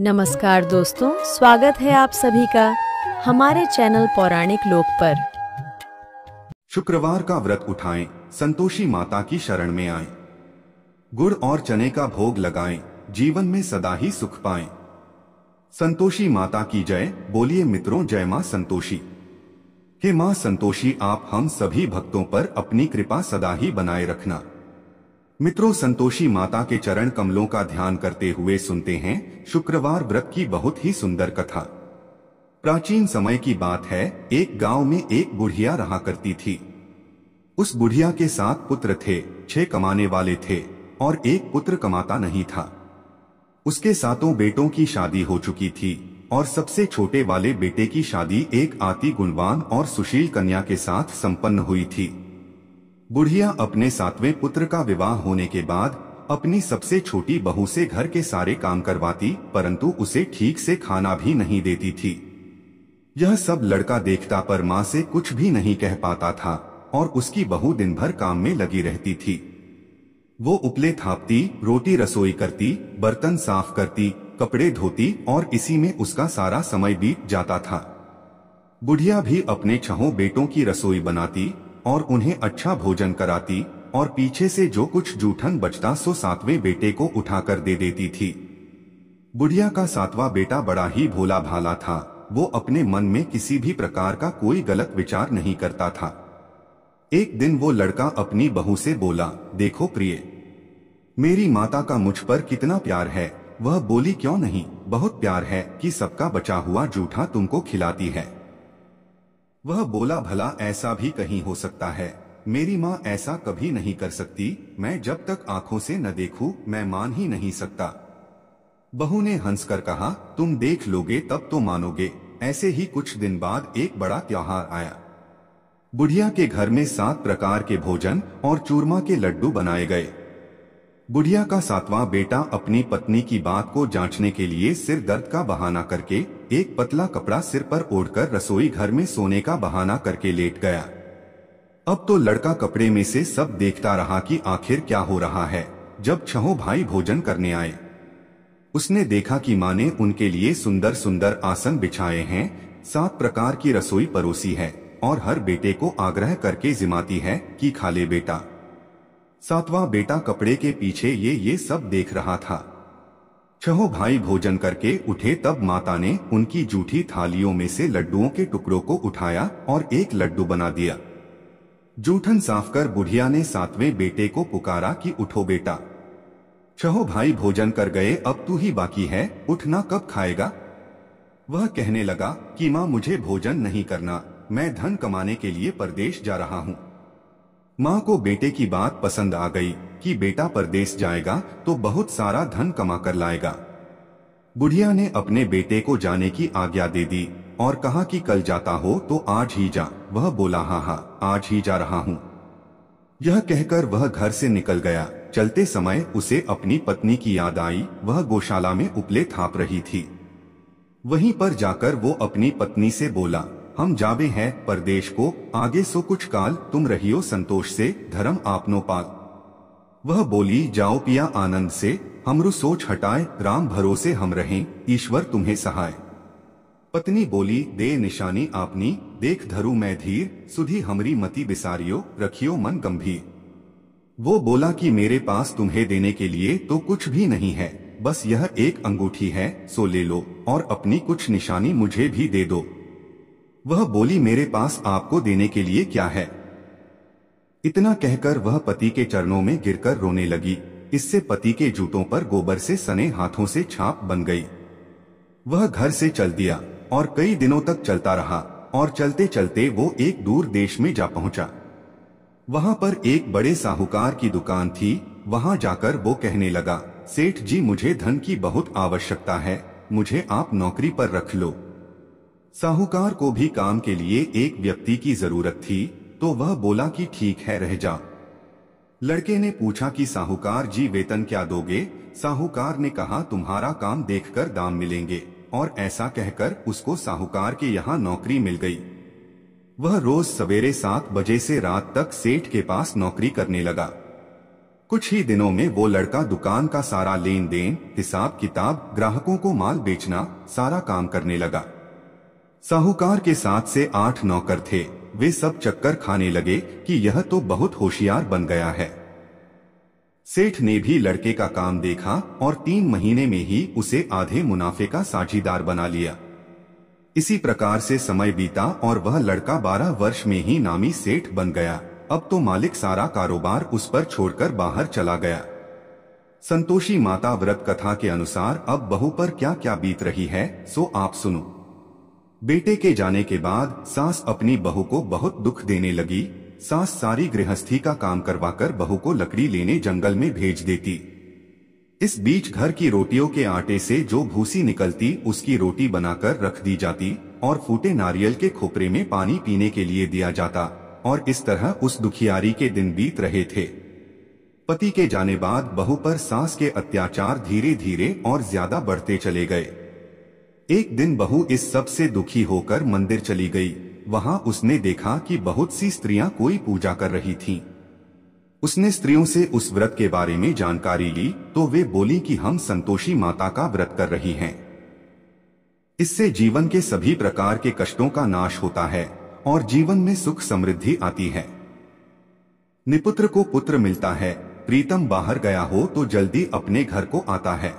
नमस्कार दोस्तों, स्वागत है आप सभी का हमारे चैनल पौराणिक लोक पर। शुक्रवार का व्रत उठाएं, संतोषी माता की शरण में आएं। गुड़ और चने का भोग लगाएं, जीवन में सदा ही सुख पाएं। संतोषी माता की जय। बोलिए मित्रों, जय मां संतोषी। हे मां संतोषी, आप हम सभी भक्तों पर अपनी कृपा सदा ही बनाए रखना। मित्रों, संतोषी माता के चरण कमलों का ध्यान करते हुए सुनते हैं शुक्रवार व्रत की बहुत ही सुंदर कथा। प्राचीन समय की बात है, एक गांव में एक बुढ़िया रहा करती थी। उस बुढ़िया के 7 पुत्र थे, 6 कमाने वाले थे और एक पुत्र कमाता नहीं था। उसके 7 बेटों की शादी हो चुकी थी और सबसे छोटे वाले बेटे की शादी एक अति गुणवान और सुशील कन्या के साथ संपन्न हुई थी। बुढ़िया अपने 7वें पुत्र का विवाह होने के बाद अपनी सबसे छोटी बहू से घर के सारे काम करवाती, परंतु उसे ठीक से खाना भी नहीं देती थी। यह सब लड़का देखता पर माँ से कुछ भी नहीं कह पाता था और उसकी बहू दिन भर काम में लगी रहती थी। वो उपले थापती, रोटी रसोई करती, बर्तन साफ करती, कपड़े धोती और इसी में उसका सारा समय बीत जाता था। बुढ़िया भी अपने 6 बेटों की रसोई बनाती और उन्हें अच्छा भोजन कराती और पीछे से जो कुछ जूठन बचता सो 7वें बेटे को उठाकर दे देती थी। बुढ़िया का 7वां बेटा बड़ा ही भोला भाला था। वो अपने मन में किसी भी प्रकार का कोई गलत विचार नहीं करता था। एक दिन वो लड़का अपनी बहू से बोला, देखो प्रिय, मेरी माता का मुझ पर कितना प्यार है। वह बोली, क्यों नहीं, बहुत प्यार है कि सबका बचा हुआ जूठा तुमको खिलाती है। वह बोला, भला ऐसा भी कहीं हो सकता है? मेरी माँ ऐसा कभी नहीं कर सकती। मैं जब तक आंखों से न देखूं मैं मान ही नहीं सकता। बहू ने हंसकर कहा, तुम देख लोगे तब तो मानोगे। ऐसे ही कुछ दिन बाद एक बड़ा त्योहार आया। बुढ़िया के घर में 7 प्रकार के भोजन और चूरमा के लड्डू बनाए गए। बुढ़िया का 7वां बेटा अपनी पत्नी की बात को जांचने के लिए सिर दर्द का बहाना करके एक पतला कपड़ा सिर पर ओढ़कर रसोई घर में सोने का बहाना करके लेट गया। अब तो लड़का कपड़े में से सब देखता रहा कि आखिर क्या हो रहा है। जब 6 भाई भोजन करने आए, उसने देखा कि माँ ने उनके लिए सुंदर सुंदर आसन बिछाए हैं, 7 प्रकार की रसोई परोसी है और हर बेटे को आग्रह करके जिमाती है कि खा ले बेटा। 7वां बेटा कपड़े के पीछे ये सब देख रहा था। 6 भाई भोजन करके उठे तब माता ने उनकी जूठी थालियों में से लड्डुओं के टुकड़ों को उठाया और एक लड्डू बना दिया। जूठन साफ कर बुढ़िया ने 7वें बेटे को पुकारा कि उठो बेटा, 6 भाई भोजन कर गए, अब तू ही बाकी है, उठना कब खाएगा? वह कहने लगा कि माँ, मुझे भोजन नहीं करना, मैं धन कमाने के लिए परदेश जा रहा हूँ। माँ को बेटे की बात पसंद आ गई कि बेटा परदेश जाएगा तो बहुत सारा धन कमा कर लाएगा। बुढ़िया ने अपने बेटे को जाने की आज्ञा दे दी और कहा कि कल जाता हो तो आज ही जा। वह बोला, हाँ हाँ, आज ही जा रहा हूँ। यह कहकर वह घर से निकल गया। चलते समय उसे अपनी पत्नी की याद आई। वह गौशाला में उपले थाप रही थी। वहीं पर जाकर वो अपनी पत्नी से बोला, हम जावे हैं परदेश को, आगे सो कुछ काल तुम रहियो संतोष से, धर्म आपनो पाल। वह बोली, जाओ पिया आनंद से, हमरु सोच हटाए, राम भरोसे हम रहें, ईश्वर तुम्हें सहाय। पत्नी बोली, दे निशानी आपनी, देख धरू मैं धीर, सुधी हमरी मति बिसारियो, रखियो मन गंभीर। वो बोला कि मेरे पास तुम्हें देने के लिए तो कुछ भी नहीं है, बस यह एक अंगूठी है, सो ले लो और अपनी कुछ निशानी मुझे भी दे दो। वह बोली, मेरे पास आपको देने के लिए क्या है? इतना कहकर वह पति के चरणों में गिरकर रोने लगी। इससे पति के जूतों पर गोबर से सने हाथों से छाप बन गई। वह घर से चल दिया और कई दिनों तक चलता रहा और चलते चलते वो एक दूर देश में जा पहुंचा। वहां पर एक बड़े साहूकार की दुकान थी। वहां जाकर वो कहने लगा, सेठ जी, मुझे धन की बहुत आवश्यकता है, मुझे आप नौकरी पर रख लो। साहूकार को भी काम के लिए एक व्यक्ति की जरूरत थी, तो वह बोला कि ठीक है, रह जा। लड़के ने पूछा कि साहूकार जी, वेतन क्या दोगे? साहूकार ने कहा, तुम्हारा काम देखकर दाम मिलेंगे। और ऐसा कहकर उसको साहूकार के यहाँ नौकरी मिल गई। वह रोज सवेरे 7 बजे से रात तक सेठ के पास नौकरी करने लगा। कुछ ही दिनों में वो लड़का दुकान का सारा लेन देन, हिसाब किताब, ग्राहकों को माल बेचना, सारा काम करने लगा। साहूकार के 7 से 8 नौकर थे। वे सब चक्कर खाने लगे कि यह तो बहुत होशियार बन गया है। सेठ ने भी लड़के का काम देखा और 3 महीने में ही उसे आधे मुनाफे का साझीदार बना लिया। इसी प्रकार से समय बीता और वह लड़का 12 वर्ष में ही नामी सेठ बन गया। अब तो मालिक सारा कारोबार उस पर छोड़कर बाहर चला गया। संतोषी माता व्रत कथा के अनुसार अब बहू पर क्या क्या बीत रही है, सो आप सुनो। बेटे के जाने के बाद सास अपनी बहू को बहुत दुख देने लगी। सास सारी गृहस्थी का काम करवाकर बहू को लकड़ी लेने जंगल में भेज देती। इस बीच घर की रोटियों के आटे से जो भूसी निकलती उसकी रोटी बनाकर रख दी जाती और फूटे नारियल के खोपरे में पानी पीने के लिए दिया जाता। और इस तरह उस दुखियारी के दिन बीत रहे थे। पति के जाने बाद बहू पर सास के अत्याचार धीरे धीरे और ज्यादा बढ़ते चले गए। एक दिन बहू इस सब से दुखी होकर मंदिर चली गई। वहां उसने देखा कि बहुत सी स्त्रियां कोई पूजा कर रही थीं। उसने स्त्रियों से उस व्रत के बारे में जानकारी ली तो वे बोली कि हम संतोषी माता का व्रत कर रही हैं। इससे जीवन के सभी प्रकार के कष्टों का नाश होता है और जीवन में सुख समृद्धि आती है। निपुत्र को पुत्र मिलता है, प्रीतम बाहर गया हो तो जल्दी अपने घर को आता है।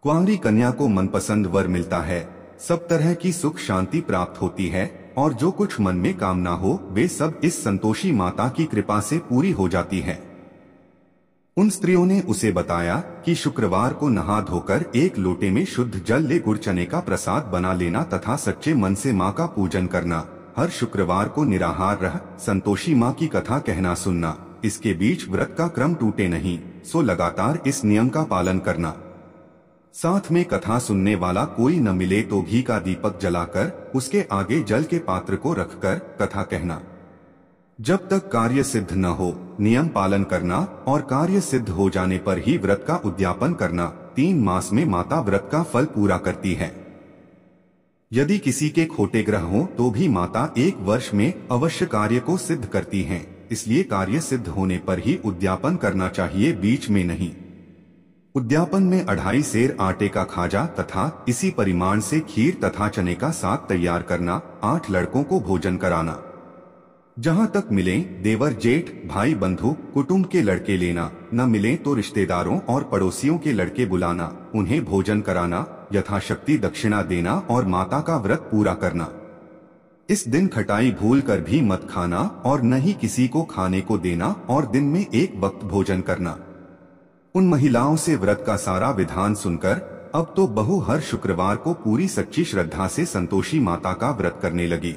कुंवारी कन्या को मनपसंद वर मिलता है, सब तरह की सुख शांति प्राप्त होती है और जो कुछ मन में कामना हो वे सब इस संतोषी माता की कृपा से पूरी हो जाती है। उन स्त्रियों ने उसे बताया कि शुक्रवार को नहा धोकर एक लोटे में शुद्ध जल ले गुड़ चने का प्रसाद बना लेना तथा सच्चे मन से माँ का पूजन करना। हर शुक्रवार को निराहार रह संतोषी माँ की कथा कहना सुनना। इसके बीच व्रत का क्रम टूटे नहीं, सो लगातार इस नियम का पालन करना। साथ में कथा सुनने वाला कोई न मिले तो घी का दीपक जलाकर उसके आगे जल के पात्र को रखकर कथा कहना। जब तक कार्य सिद्ध न हो नियम पालन करना और कार्य सिद्ध हो जाने पर ही व्रत का उद्यापन करना। 3 मास में माता व्रत का फल पूरा करती है। यदि किसी के खोटे ग्रह हो तो भी माता 1 वर्ष में अवश्य कार्य को सिद्ध करती हैं। इसलिए कार्य सिद्ध होने पर ही उद्यापन करना चाहिए, बीच में नहीं। उद्यापन में 2.5 सेर आटे का खाजा तथा इसी परिमाण से खीर तथा चने का साग तैयार करना। 8 लड़कों को भोजन कराना। जहां तक मिले देवर जेठ भाई बंधु कुटुंब के लड़के लेना, न मिले तो रिश्तेदारों और पड़ोसियों के लड़के बुलाना, उन्हें भोजन कराना, यथाशक्ति दक्षिणा देना और माता का व्रत पूरा करना। इस दिन खटाई भूल कर भी मत खाना और न ही किसी को खाने को देना और दिन में 1 वक्त भोजन करना। उन महिलाओं से व्रत का सारा विधान सुनकर अब तो बहू हर शुक्रवार को पूरी सच्ची श्रद्धा से संतोषी माता का व्रत करने लगी।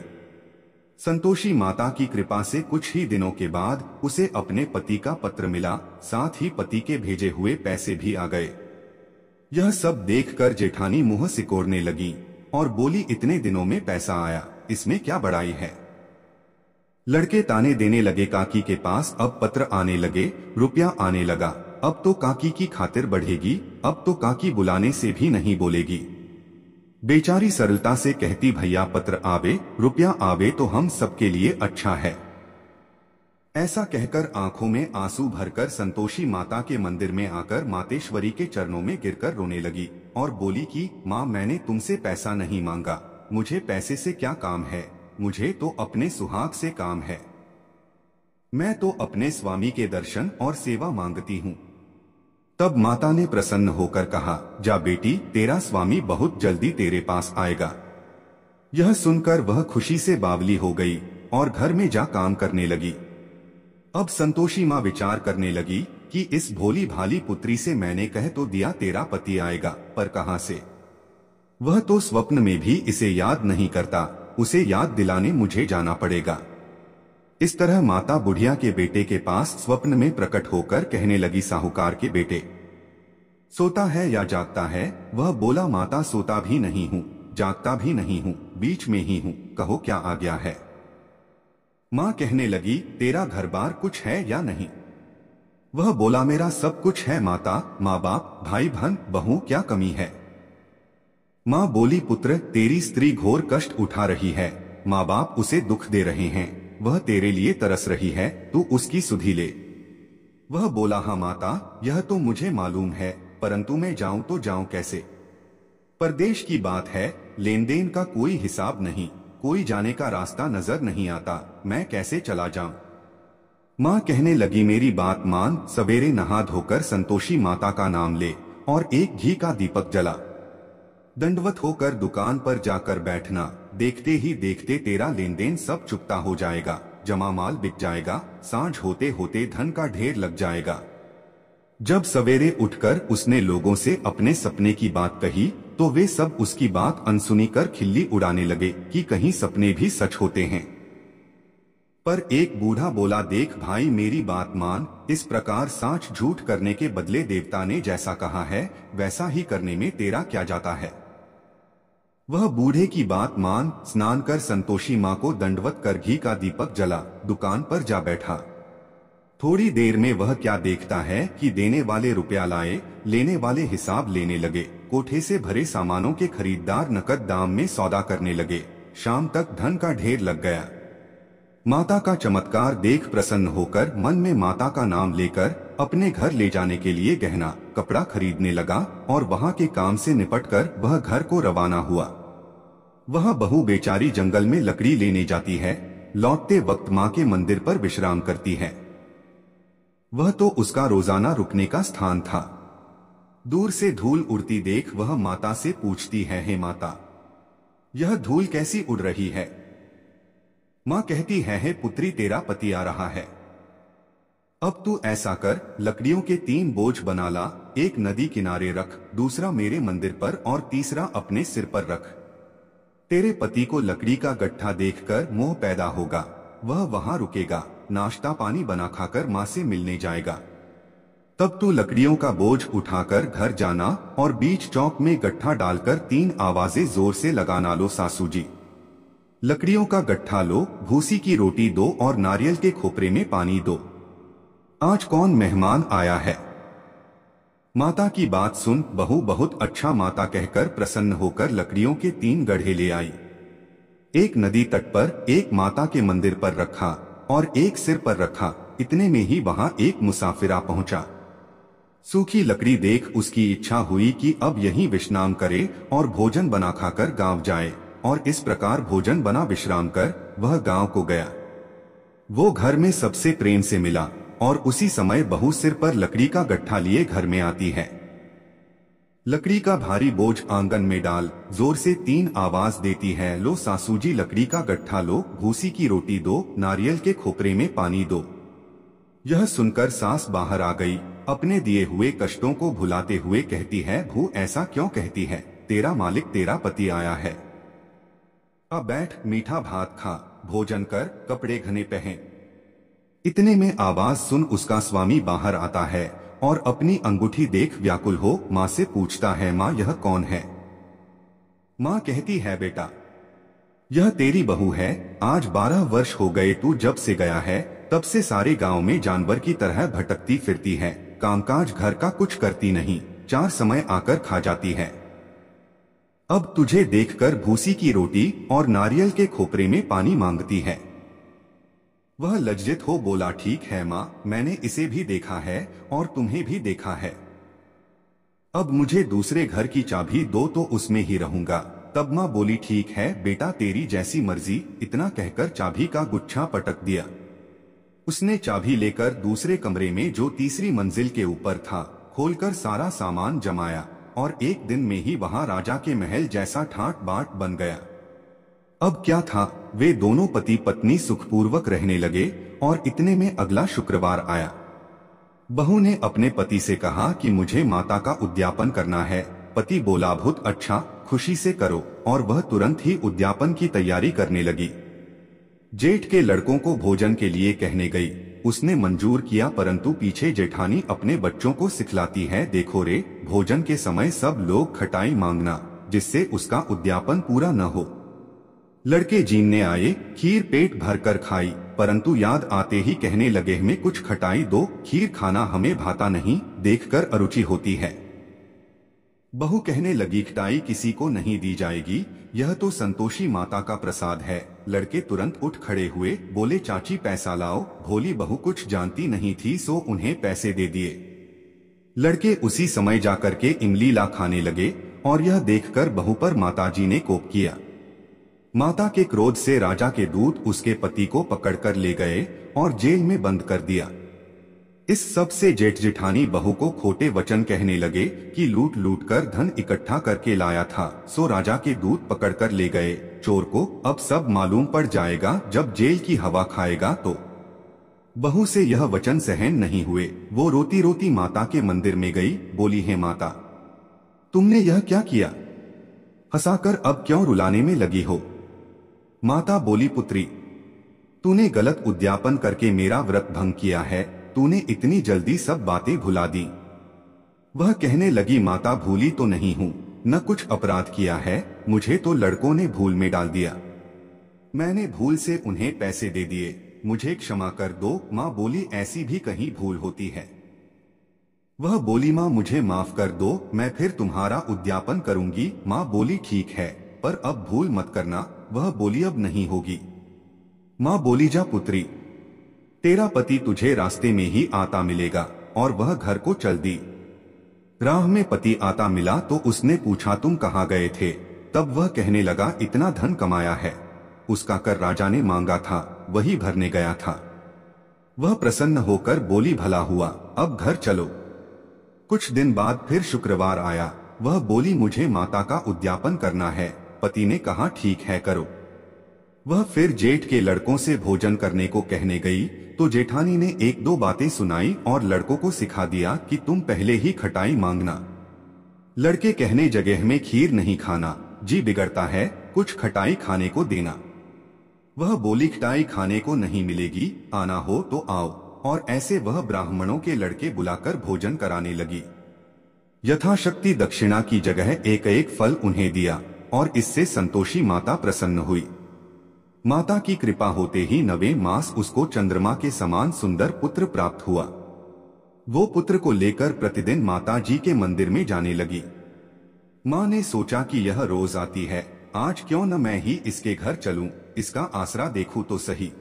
संतोषी माता की कृपा से कुछ ही दिनों के बाद उसे अपने पति का पत्र मिला, साथ ही पति के भेजे हुए पैसे भी आ गए। यह सब देखकर जेठानी मुंह सिकोड़ने लगी और बोली, इतने दिनों में पैसा आया, इसमें क्या बड़ाई है। लड़के ताने देने लगे, काकी के पास अब पत्र आने लगे, रुपया आने लगा, अब तो काकी की खातिर बढ़ेगी, अब तो काकी बुलाने से भी नहीं बोलेगी। बेचारी सरलता से कहती, भैया पत्र आवे रुपया आवे तो हम सबके लिए अच्छा है। ऐसा कहकर आंखों में आंसू भरकर संतोषी माता के मंदिर में आकर मातेश्वरी के चरणों में गिरकर रोने लगी और बोली कि माँ, मैंने तुमसे पैसा नहीं मांगा, मुझे पैसे से क्या काम है, मुझे तो अपने सुहाग से काम है। मैं तो अपने स्वामी के दर्शन और सेवा मांगती हूँ। तब माता ने प्रसन्न होकर कहा, जा बेटी, तेरा स्वामी बहुत जल्दी तेरे पास आएगा। यह सुनकर वह खुशी से बावली हो गई और घर में जा काम करने लगी। अब संतोषी माँ विचार करने लगी कि इस भोली भाली पुत्री से मैंने कह तो दिया तेरा पति आएगा, पर कहां से। वह तो स्वप्न में भी इसे याद नहीं करता, उसे याद दिलाने मुझे जाना पड़ेगा। इस तरह माता बुढ़िया के बेटे के पास स्वप्न में प्रकट होकर कहने लगी, साहूकार के बेटे, सोता है या जागता है। वह बोला, माता, सोता भी नहीं हूँ, जागता भी नहीं हूँ, बीच में ही हूँ, कहो क्या आ गया है। माँ कहने लगी, तेरा घर बार कुछ है या नहीं। वह बोला, मेरा सब कुछ है माता, माँ बाप भाई बहन बहू, क्या कमी है। माँ बोली, पुत्र, तेरी स्त्री घोर कष्ट उठा रही है, माँ बाप उसे दुख दे रहे हैं, वह तेरे लिए तरस रही है, तू उसकी सुधि ले। वह बोला, हाँ माता, यह तो मुझे मालूम है, परंतु मैं जाऊं तो जाऊं कैसे? परदेश की बात है, लेन देन का कोई हिसाब नहीं, कोई जाने का रास्ता नजर नहीं आता, मैं कैसे चला जाऊं? माँ कहने लगी, मेरी बात मान, सवेरे नहा धोकर संतोषी माता का नाम ले और एक घी का दीपक जला। दंडवत होकर दुकान पर जाकर बैठना, देखते ही देखते तेरा लेन देन सब चुकता हो जाएगा, जमा माल बिक जाएगा, सांझ होते होते धन का ढेर लग जाएगा। जब सवेरे उठकर उसने लोगों से अपने सपने की बात कही तो वे सब उसकी बात अनसुनी कर खिल्ली उड़ाने लगे कि कहीं सपने भी सच होते हैं। पर एक बूढ़ा बोला, देख भाई, मेरी बात मान, इस प्रकार सांच झूठ करने के बदले देवता ने जैसा कहा है वैसा ही करने में तेरा क्या जाता है? वह बूढ़े की बात मान, स्नान कर संतोषी माँ को दंडवत कर घी का दीपक जला, दुकान पर जा बैठा। थोड़ी देर में वह क्या देखता है कि देने वाले रुपया लाए, लेने वाले हिसाब लेने लगे, कोठे से भरे सामानों के खरीदार नकद दाम में सौदा करने लगे, शाम तक धन का ढेर लग गया। माता का चमत्कार देख प्रसन्न होकर मन में माता का नाम लेकर अपने घर ले जाने के लिए गहना कपड़ा खरीदने लगा और वहां के काम से निपटकर वह घर को रवाना हुआ। वह बहू बेचारी जंगल में लकड़ी लेने जाती है, लौटते वक्त माँ के मंदिर पर विश्राम करती है। वह तो उसका रोजाना रुकने का स्थान था। दूर से धूल उड़ती देख वह माता से पूछती है, हे माता, यह धूल कैसी उड़ रही है? माँ कहती है, हे पुत्री, तेरा पति आ रहा है। अब तू ऐसा कर, लकड़ियों के 3 बोझ बना ला, एक नदी किनारे रख, दूसरा मेरे मंदिर पर और तीसरा अपने सिर पर रख। तेरे पति को लकड़ी का गट्ठा देखकर मोह पैदा होगा, वह वहां रुकेगा, नाश्ता पानी बना खाकर माँ से मिलने जाएगा। तब तू लकड़ियों का बोझ उठाकर घर जाना और बीच चौक में गट्ठा डालकर 3 आवाजें जोर से लगाना, लो सासू जी, लकड़ियों का गट्ठा लो, भूसी की रोटी दो और नारियल के खोपरे में पानी दो, आज कौन मेहमान आया है? माता की बात सुन बहू बहुत अच्छा माता कहकर प्रसन्न होकर लकड़ियों के 3 गड्ढे ले आई। एक नदी तट पर, एक माता के मंदिर पर रखा और एक सिर पर रखा। इतने में ही वहां एक मुसाफिर पहुंचा। सूखी लकड़ी देख उसकी इच्छा हुई कि अब यहीं विश्राम करे और भोजन बना खाकर गांव जाए, और इस प्रकार भोजन बना विश्राम कर वह गांव को गया। वो घर में सबसे प्रेम से मिला और उसी समय बहू सिर पर लकड़ी का गट्ठा लिए घर में आती है। लकड़ी का भारी बोझ आंगन में डाल, जोर से 3 आवाज देती है, लो सासू जी, लकड़ी का गट्ठा लो, भूसी की रोटी दो, नारियल के खोपरे में पानी दो। यह सुनकर सास बाहर आ गई, अपने दिए हुए कष्टों को भुलाते हुए कहती है, भू ऐसा क्यों कहती है? तेरा मालिक तेरा पति आया है। अब बैठ, मीठा भात खा, भोजन कर, कपड़े घने पहन। इतने में आवाज सुन उसका स्वामी बाहर आता है और अपनी अंगूठी देख व्याकुल हो माँ से पूछता है, माँ यह कौन है? माँ कहती है, बेटा यह तेरी बहू है, आज 12 वर्ष हो गए तू जब से गया है, तब से सारे गांव में जानवर की तरह भटकती फिरती है, कामकाज घर का कुछ करती नहीं, 4 समय आकर खा जाती है। अब तुझे देखकर भूसी की रोटी और नारियल के खोपरे में पानी मांगती है। वह लज्जित हो बोला, ठीक है माँ, मैंने इसे भी देखा है और तुम्हें भी देखा है। अब मुझे दूसरे घर की चाबी दो तो उसमें ही रहूंगा। तब माँ बोली, ठीक है बेटा, तेरी जैसी मर्जी। इतना कहकर चाबी का गुच्छा पटक दिया। उसने चाबी लेकर दूसरे कमरे में जो तीसरी मंजिल के ऊपर था खोलकर सारा सामान जमाया और एक दिन में ही वहां राजा के महल जैसा ठाट बाट बन गया। अब क्या था, वे दोनों पति पत्नी सुखपूर्वक रहने लगे और इतने में अगला शुक्रवार आया। बहू ने अपने पति से कहा कि मुझे माता का उद्यापन करना है। पति बोला, बहुत अच्छा, खुशी से करो, और वह तुरंत ही उद्यापन की तैयारी करने लगी। जेठ के लड़कों को भोजन के लिए कहने गई। उसने मंजूर किया, परंतु पीछे जेठानी अपने बच्चों को सिखलाती है, देखो रे, भोजन के समय सब लोग खटाई मांगना, जिससे उसका उद्यापन पूरा न हो। लड़के जीनने आए, खीर पेट भरकर खाई, परंतु याद आते ही कहने लगे, हमें कुछ खटाई दो, खीर खाना हमें भाता नहीं, देखकर अरुचि होती है। बहू कहने लगी खटाई किसी को नहीं दी जाएगी, यह तो संतोषी माता का प्रसाद है। लड़के तुरंत उठ खड़े हुए, बोले चाची पैसा लाओ। भोली बहू कुछ जानती नहीं थी सो उन्हें पैसे दे दिए। लड़के उसी समय जाकर के इमली ला खाने लगे और यह देखकर बहू पर माताजी ने कोप किया। माता के क्रोध से राजा के दूत उसके पति को पकड़कर ले गए और जेल में बंद कर दिया। इस सब से जेठ जेठानी बहू को खोटे वचन कहने लगे कि लूट लूट कर धन इकट्ठा करके लाया था, सो राजा के दूत पकड़कर ले गए चोर को। अब सब मालूम पड़ जाएगा जब जेल की हवा खाएगा तो। बहू से यह वचन सहन नहीं हुए। वो रोती रोती माता के मंदिर में गई, बोली है माता तुमने यह क्या किया, हंसाकर अब क्यों रुलाने में लगी हो। माता बोली पुत्री तूने गलत उद्यापन करके मेरा व्रत भंग किया है, तूने इतनी जल्दी सब बातें भुला दी। वह कहने लगी माता भूली तो नहीं हूँ, न कुछ अपराध किया है, मुझे तो लड़कों ने भूल में डाल दिया। मैंने भूल से उन्हें पैसे दे दिए, मुझे क्षमा कर दो। माँ बोली ऐसी भी कहीं भूल होती है। वह बोली माँ मुझे माफ कर दो, मैं फिर तुम्हारा उद्यापन करूंगी। माँ बोली ठीक है, पर अब भूल मत करना। वह बोली अब नहीं होगी। माँ बोली जा पुत्री, तेरा पति तुझे रास्ते में ही आता मिलेगा। और वह घर को चल दी। राह में पति आता मिला तो उसने पूछा तुम कहाँ गए थे। तब वह कहने लगा इतना धन कमाया है, उसका कर राजा ने मांगा था, वही भरने गया था। वह प्रसन्न होकर बोली भला हुआ, अब घर चलो। कुछ दिन बाद फिर शुक्रवार आया। वह बोली मुझे माता का उद्यापन करना है। पति ने कहा ठीक है करो। वह फिर जेठ के लड़कों से भोजन करने को कहने गई तो जेठानी ने एक दो बातें सुनाई और लड़कों को सिखा दिया कि तुम पहले ही खटाई मांगना। लड़के कहने जगह में खीर नहीं खाना, जी बिगड़ता है, कुछ खटाई खाने को देना। वह बोली खटाई खाने को नहीं मिलेगी, आना हो तो आओ। और ऐसे वह ब्राह्मणों के लड़के बुलाकर भोजन कराने लगी। यथाशक्ति दक्षिणा की जगह एक एक फल उन्हें दिया और इससे संतोषी माता प्रसन्न हुई। माता की कृपा होते ही 9वें मास उसको चंद्रमा के समान सुंदर पुत्र प्राप्त हुआ। वो पुत्र को लेकर प्रतिदिन माता जी के मंदिर में जाने लगी। माँ ने सोचा कि यह रोज आती है, आज क्यों न मैं ही इसके घर चलूं, इसका आसरा देखूं तो सही।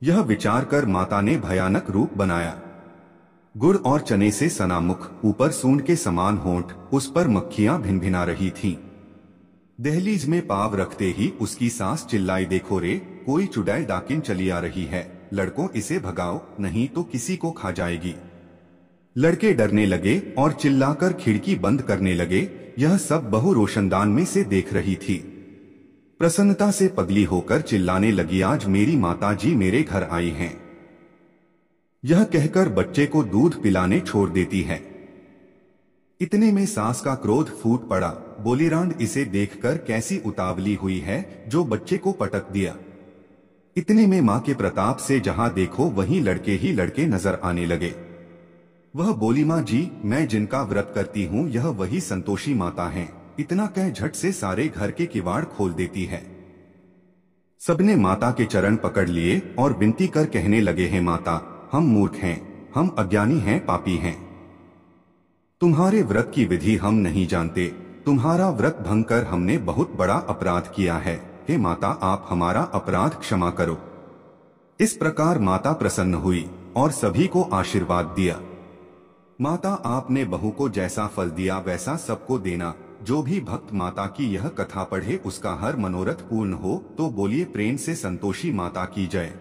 यह विचार कर माता ने भयानक रूप बनाया। गुड़ और चने से सना मुख, ऊपर सूंड के समान होंठ, उस पर मक्खियां भिनभिना रही थीं। दहलीज में पाव रखते ही उसकी सास चिल्लाई देखो रे, कोई चुड़ैल डाकिन चली आ रही है, लड़कों इसे भगाओ नहीं तो किसी को खा जाएगी। लड़के डरने लगे और चिल्लाकर खिड़की बंद करने लगे। यह सब बहू रोशनदान में से देख रही थी। प्रसन्नता से पगली होकर चिल्लाने लगी आज मेरी माता जी मेरे घर आई हैं। यह कहकर बच्चे को दूध पिलाने छोड़ देती है। इतने में सास का क्रोध फूट पड़ा, बोली रांड इसे देखकर कैसी उतावली हुई है जो बच्चे को पटक दिया। इतने में मां के प्रताप से जहां देखो वहीं लड़के ही लड़के नजर आने लगे। वह बोली मां जी मैं जिनका व्रत करती हूँ यह वही संतोषी माता हैं। इतना कह झट से सारे घर के किवाड़ खोल देती है। सबने माता के चरण पकड़ लिए और विनती कर कहने लगे हैं माता हम मूर्ख हैं, हम अज्ञानी हैं, पापी हैं। तुम्हारे व्रत की विधि हम नहीं जानते, तुम्हारा व्रत भंग कर हमने बहुत बड़ा अपराध किया है। हे माता आप हमारा अपराध क्षमा करो। इस प्रकार माता प्रसन्न हुई और सभी को आशीर्वाद दिया। माता आपने बहू को जैसा फल दिया वैसा सबको देना। जो भी भक्त माता की यह कथा पढ़े उसका हर मनोरथ पूर्ण हो। तो बोलिए प्रेम से संतोषी माता की जय।